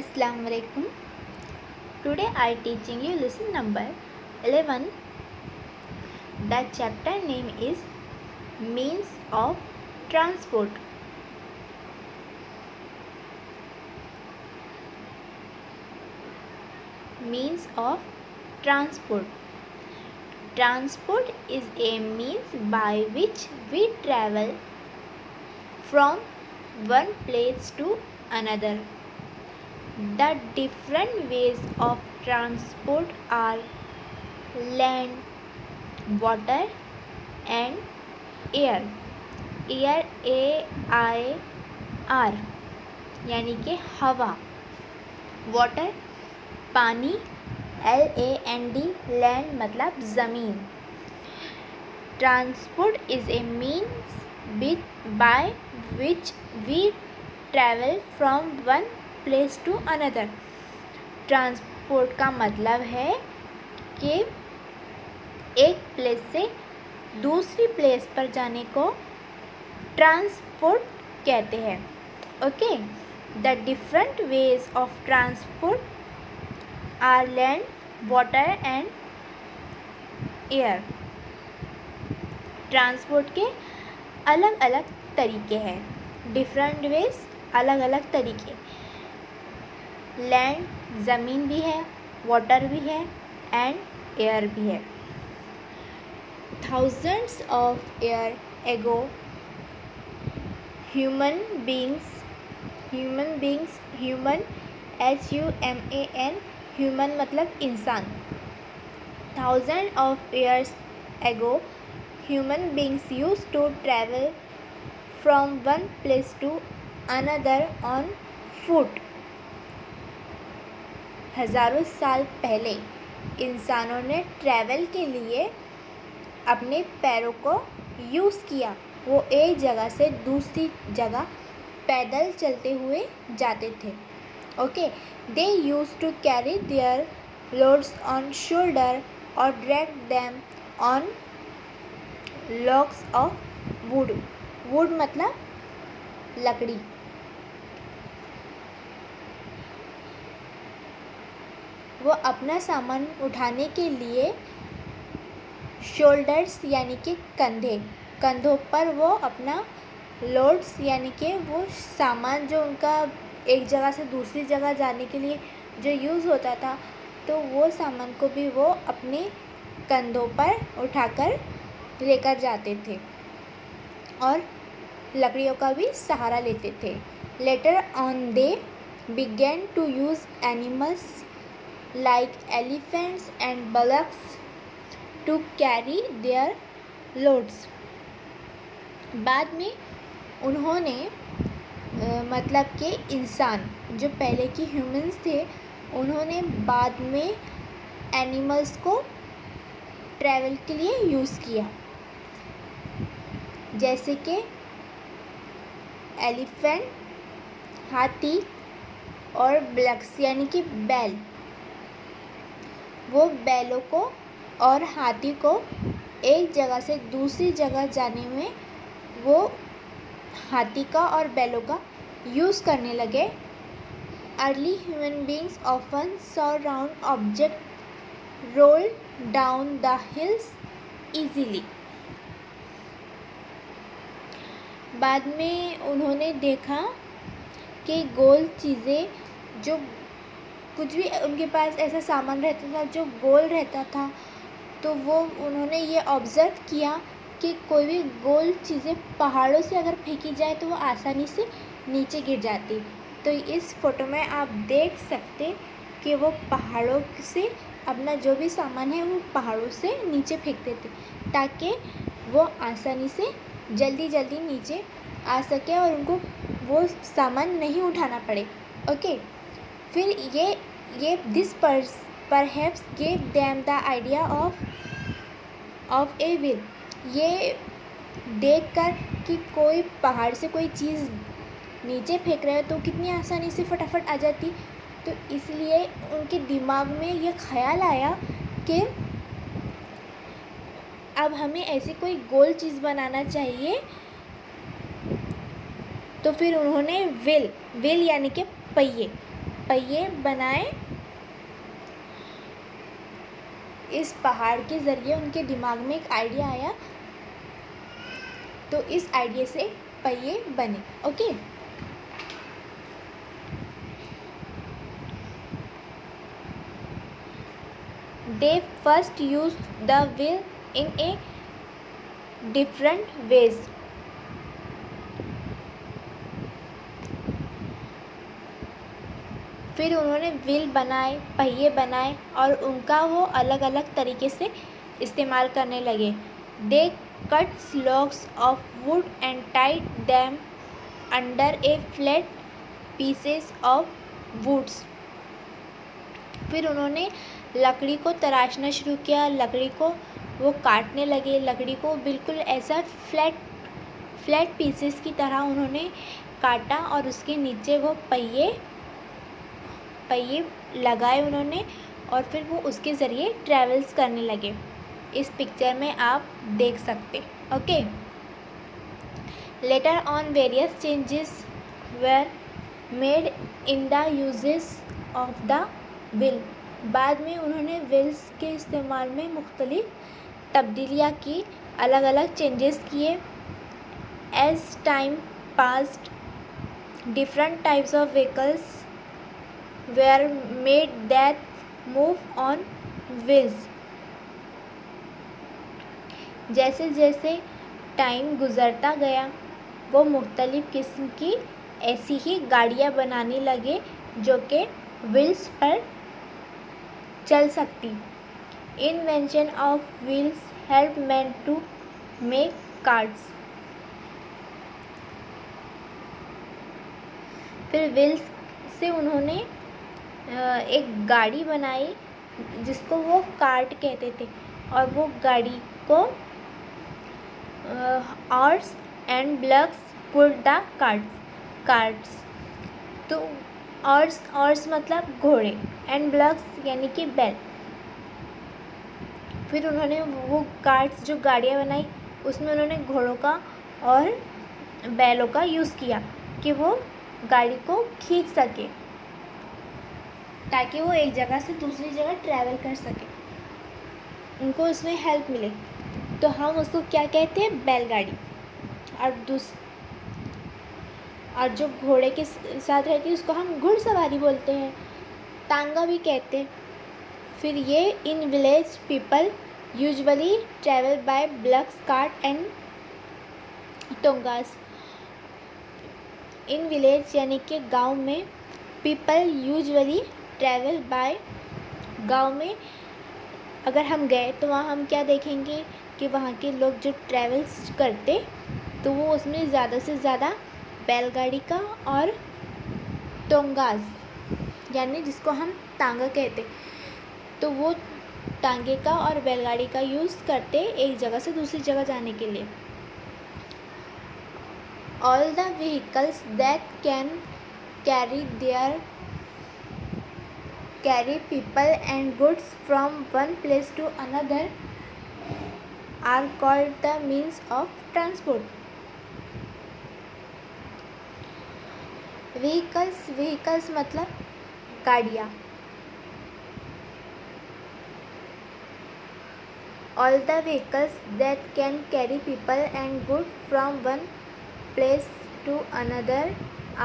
Assalamu alaikum. Today I teaching you lesson number 11. The chapter name is Means of Transport. Means of Transport. Transport is a means by which we travel from one place to another. The different ways of transport are land, water and air. Air AIR यानी कि हवा. Water पानी LAND land मतलब ज़मीन. Transport is a means by which we travel from one place to another. Transport का मतलब है कि एक प्लेस से दूसरी प्लेस पर जाने को ट्रांसपोर्ट कहते हैं. Okay, the different ways of transport are land, water and air. Transport के अलग अलग तरीके हैं. डिफरेंट वेज अलग अलग तरीके. लैंड ज़मीन भी है, वाटर भी है एंड एयर भी है. Thousands of years ago, human beings, human human मतलब इंसान. Thousands of years ago, human beings used to travel from one place to another on foot. हज़ारों साल पहले इंसानों ने ट्रैवल के लिए अपने पैरों को यूज़ किया. वो एक जगह से दूसरी जगह पैदल चलते हुए जाते थे. Okay, they used to carry their loads on shoulder और drag them on logs of wood. Wood मतलब लकड़ी. वो अपना सामान उठाने के लिए शोल्डर्स यानी कि कंधों पर वो अपना लोड्स यानी कि वो सामान जो उनका एक जगह से दूसरी जगह जाने के लिए जो यूज़ होता था, तो वो सामान को भी वो अपने कंधों पर उठाकर लेकर जाते थे और लकड़ियों का भी सहारा लेते थे. Later on they began to use animals like elephants and bullocks to carry their loads. बाद में उन्होंने मतलब कि इंसान जो पहले के ह्यूमंस थे, उन्होंने बाद में एनिमल्स को ट्रैवल के लिए यूज़ किया. जैसे कि एलिफेंट, हाथी और बलक्स यानी कि बैल. वो बैलों को और हाथी को एक जगह से दूसरी जगह जाने में वो हाथी का और बैलों का यूज़ करने लगे. Early human beings often saw round object roll down the hills easily. बाद में उन्होंने देखा कि गोल चीज़ें, जो कुछ भी उनके पास ऐसा सामान रहता था जो गोल रहता था, तो वो उन्होंने ये ऑब्ज़र्व किया कि कोई भी गोल चीज़ें पहाड़ों से अगर फेंकी जाए तो वो आसानी से नीचे गिर जाती. तो इस फ़ोटो में आप देख सकते कि वो पहाड़ों से अपना जो भी सामान है वो पहाड़ों से नीचे फेंकते थे ताकि वो आसानी से जल्दी नीचे आ सके और उनको वो सामान नहीं उठाना पड़े. ओके, फिर ये this perhaps gave them the idea of a wheel. ये देखकर कि कोई पहाड़ से कोई चीज़ नीचे फेंक रहा है तो कितनी आसानी से फटाफट आ जाती, तो इसलिए उनके दिमाग में ये ख्याल आया कि अब हमें ऐसी कोई गोल चीज़ बनाना चाहिए. तो फिर उन्होंने व्हील यानी कि पहिए पहिए बनाए। इस पहाड़ के ज़रिए उनके दिमाग में एक आइडिया आया, तो इस आइडिया से पहिए बने। Okay, they first use the wheel in a different ways. फिर उन्होंने व्हील बनाए, पहिए बनाए और उनका वो अलग अलग तरीके से इस्तेमाल करने लगे। They cut logs of wood and tied them under a flat pieces of woods. फिर उन्होंने लकड़ी को तराशना शुरू किया, लकड़ी को वो काटने लगे, लकड़ी को बिल्कुल ऐसा फ्लैट पीसेस की तरह उन्होंने काटा और उसके नीचे वो पहिए लगाए उन्होंने, और फिर वो उसके ज़रिए ट्रैवल्स करने लगे। इस पिक्चर में आप देख सकते। Okay, later on various changes were made in the uses of the wheel. बाद में उन्होंने व्हील्स के इस्तेमाल में मुख्तलिफ तब्दीलियाँ की, अलग अलग चेंजेस किए। As time passed different types of vehicles were made that move on wheels। जैसे जैसे टाइम गुज़रता गया वो मुख्तलिफ़ किस्म की ऐसी ही गाड़ियाँ बनाने लगे जो कि व्हील्स पर चल सकती। Invention of wheels help man to make cars. फिर व्हील्स से उन्होंने एक गाड़ी बनाई जिसको वो कार्ट कहते थे, और वो गाड़ी को horse and blocks put the carts. तो हॉर्स मतलब घोड़े, एंड ब्लॉक्स यानी कि बैल। फिर उन्होंने वो कार्ट्स जो गाड़ियाँ बनाई उसमें उन्होंने घोड़ों का और बैलों का यूज़ किया कि वो गाड़ी को खींच सके, ताकि वो एक जगह से दूसरी जगह ट्रैवल कर सके, उनको उसमें हेल्प मिले। तो हम उसको क्या कहते हैं? बैलगाड़ी। और जो घोड़े के साथ रहती है उसको हम घुड़सवारी बोलते हैं, तांगा भी कहते हैं। फिर ये in village people usually travel by bullocks, cart and tongas. In village यानी कि गांव में, पीपल यूजुअली ट्रैवल बाय, गांव में अगर हम गए तो वहाँ हम क्या देखेंगे कि वहाँ के लोग जो ट्रैवल्स करते तो वो उसमें ज़्यादा से ज़्यादा बैलगाड़ी का और टोंगास यानी जिसको हम तांगा कहते, तो वो टांगे का और बैलगाड़ी का यूज़ करते एक जगह से दूसरी जगह जाने के लिए। All the vehicles that can carry people and goods from one place to another are called the means of transport। Vehicles मतलब गाड़ियाँ। All the vehicles that can carry people and goods from one place to another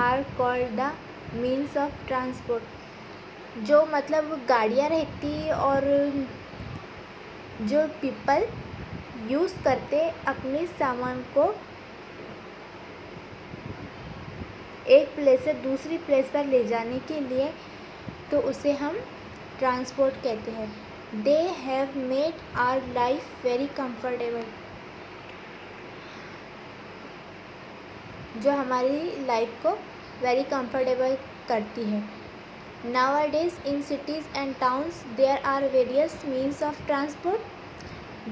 are called the means of transport। जो मतलब गाड़ियाँ रहती और जो people use करते अपने सामान को एक प्लेस से दूसरी प्लेस पर ले जाने के लिए, तो उसे हम ट्रांसपोर्ट कहते हैं। They have made our life very comfortable. जो हमारी लाइफ को वेरी कंफर्टेबल करती है। Nowadays in cities and towns there are various means of transport.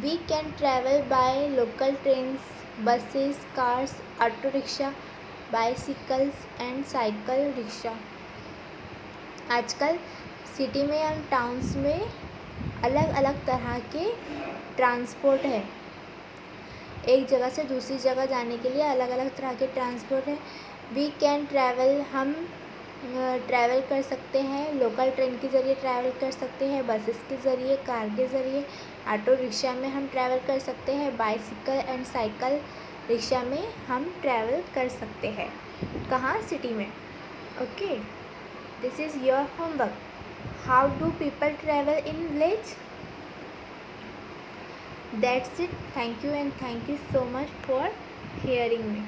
We can travel by local trains, buses, cars, auto rickshaw, bicycles and cycle rickshaw। आजकल city में और towns में अलग अलग तरह के ट्रांसपोर्ट है। एक जगह से दूसरी जगह जाने के लिए अलग अलग तरह के ट्रांसपोर्ट है। वी कैन ट्रैवल, हम ट्रैवल कर सकते हैं। लोकल ट्रेन के ज़रिए ट्रैवल कर सकते हैं, बसेस के ज़रिए, कार के ज़रिए, ऑटो रिक्शा में हम ट्रैवल कर सकते हैं, बाइसिकल एंड साइकिल रिक्शा में हम ट्रैवल कर सकते हैं। कहाँ? सिटी में। Okay, this is your homework. How do people travel in village? That's it. Thank you and thank you so much for hearing me.